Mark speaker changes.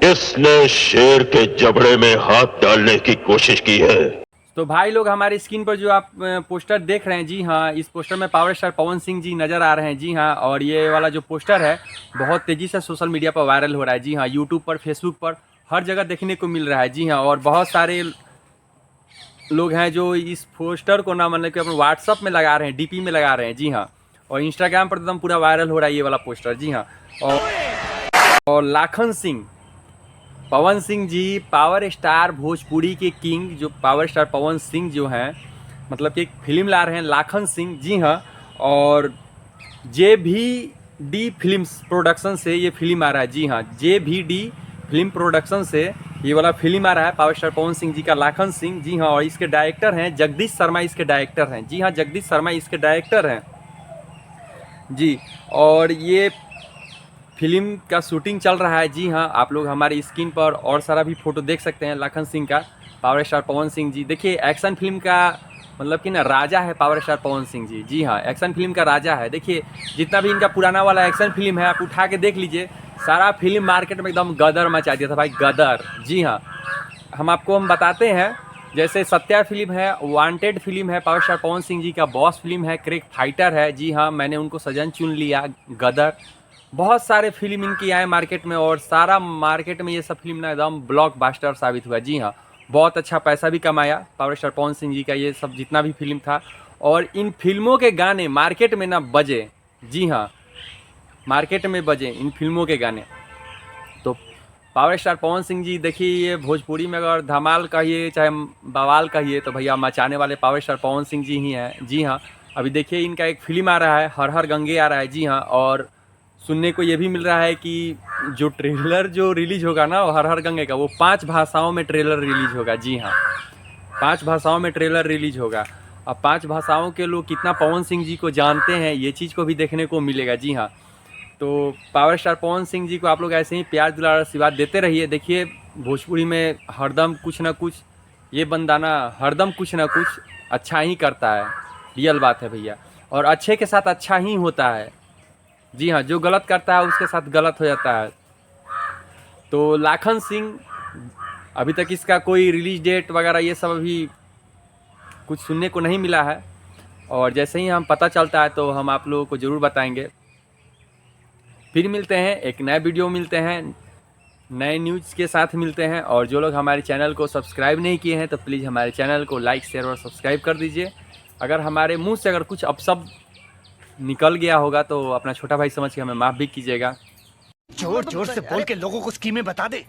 Speaker 1: किसने शेर के जबड़े में हाथ डालने की कोशिश की है?
Speaker 2: तो भाई लोग, हमारी स्क्रीन पर जो आप पोस्टर देख रहे हैं, जी हाँ, इस पोस्टर में पावर स्टार पवन सिंह जी नज़र आ रहे हैं। जी हाँ, और ये वाला जो पोस्टर है बहुत तेज़ी से सोशल मीडिया पर वायरल हो रहा है। जी हाँ, यूट्यूब पर, फेसबुक पर हर जगह देखने को मिल रहा है। जी हाँ, और बहुत सारे लोग हैं जो इस पोस्टर को ना मतलब कि अपने व्हाट्सअप में लगा रहे हैं, डीपी में लगा रहे हैं। जी हाँ, और इंस्टाग्राम पर एकदम पूरा वायरल हो रहा है ये वाला पोस्टर। जी हाँ, और लाखन सिंह, पवन सिंह जी पावर स्टार भोजपुरी के किंग, जो पावर स्टार पवन सिंह जो हैं, मतलब कि एक फिल्म ला रहे हैं लाखन सिंह। जी हाँ, और JVD फिल्म्स प्रोडक्शन से ये फिल्म आ रहा है। जी हाँ, JVD फिल्म प्रोडक्शन से ये वाला फिल्म आ रहा है पावर स्टार पवन सिंह जी का लाखन सिंह। जी हाँ, और इसके डायरेक्टर हैं जगदीश शर्मा, इसके डायरेक्टर हैं। जी हाँ, जगदीश शर्मा इसके डायरेक्टर हैं जी। और ये फिल्म का शूटिंग चल रहा है। जी हाँ, आप लोग हमारी स्क्रीन पर और सारा भी फोटो देख सकते हैं लाखन सिंह का, पावर स्टार पवन सिंह जी। देखिए, एक्शन फिल्म का मतलब कि ना राजा है पावर स्टार पवन सिंह जी। जी हाँ, एक्शन फिल्म का राजा है। देखिए, जितना भी इनका पुराना वाला एक्शन फिल्म है आप उठा के देख लीजिए, सारा फिल्म मार्केट में एकदम गदर मचा दिया था भाई, गदर। जी हाँ, हम बताते हैं, जैसे सत्या फिल्म है, वांटेड फिल्म है, पावर स्टार पवन सिंह जी का बॉस फिल्म है, क्रिक फाइटर है। जी हाँ, मैंने उनको सजन चुन लिया, गदर, बहुत सारे फिल्म इनकी आए मार्केट में, और सारा मार्केट में ये सब फिल्म ना एकदम ब्लॉकबस्टर साबित हुआ। जी हाँ, बहुत अच्छा पैसा भी कमाया पावर स्टार पवन सिंह जी का ये सब जितना भी फिल्म था। और इन फिल्मों के गाने मार्केट में ना बजे। जी हाँ, मार्केट में बजे इन फिल्मों के गाने। तो पावर स्टार पवन सिंह जी, देखिए, ये भोजपुरी में अगर धमाल कहिए चाहे बवाल कहिए तो भैया मचाने वाले पावर स्टार पवन सिंह जी ही हैं। जी हाँ, अभी देखिए इनका एक फिल्म आ रहा है, हर हर गंगे आ रहा है। जी हाँ, और सुनने को ये भी मिल रहा है कि जो ट्रेलर जो रिलीज होगा ना हर हर गंगे का, वो 5 भाषाओं में ट्रेलर रिलीज होगा। जी हाँ, 5 भाषाओं में ट्रेलर रिलीज होगा। अब 5 भाषाओं के लोग कितना पवन सिंह जी को जानते हैं, ये चीज़ को भी देखने को मिलेगा। जी हाँ, तो पावर स्टार पवन सिंह जी को आप लोग ऐसे ही प्यार दुलार आशीर्वाद देते रहिए। देखिए, भोजपुरी में हरदम कुछ ना कुछ, ये बंदा ना हरदम कुछ ना कुछ अच्छा ही करता है, रियल बात है भैया, और अच्छे के साथ अच्छा ही होता है। जी हाँ, जो गलत करता है उसके साथ गलत हो जाता है। तो लाखन सिंह, अभी तक इसका कोई रिलीज डेट वगैरह ये सब अभी कुछ सुनने को नहीं मिला है, और जैसे ही हम पता चलता है तो हम आप लोगों को ज़रूर बताएंगे। फिर मिलते हैं, एक नए वीडियो मिलते हैं, नए न्यूज़ के साथ मिलते हैं। और जो लोग हमारे चैनल को सब्सक्राइब नहीं किए हैं तो प्लीज़ हमारे चैनल को लाइक, शेयर और सब्सक्राइब कर दीजिए। अगर हमारे मुंह से अगर कुछ अपशब्द निकल गया होगा तो अपना छोटा भाई समझ के हमें माफ़ भी कीजिएगा।
Speaker 3: जोर जोर से बोल के लोगों को स्कीमें बता दे।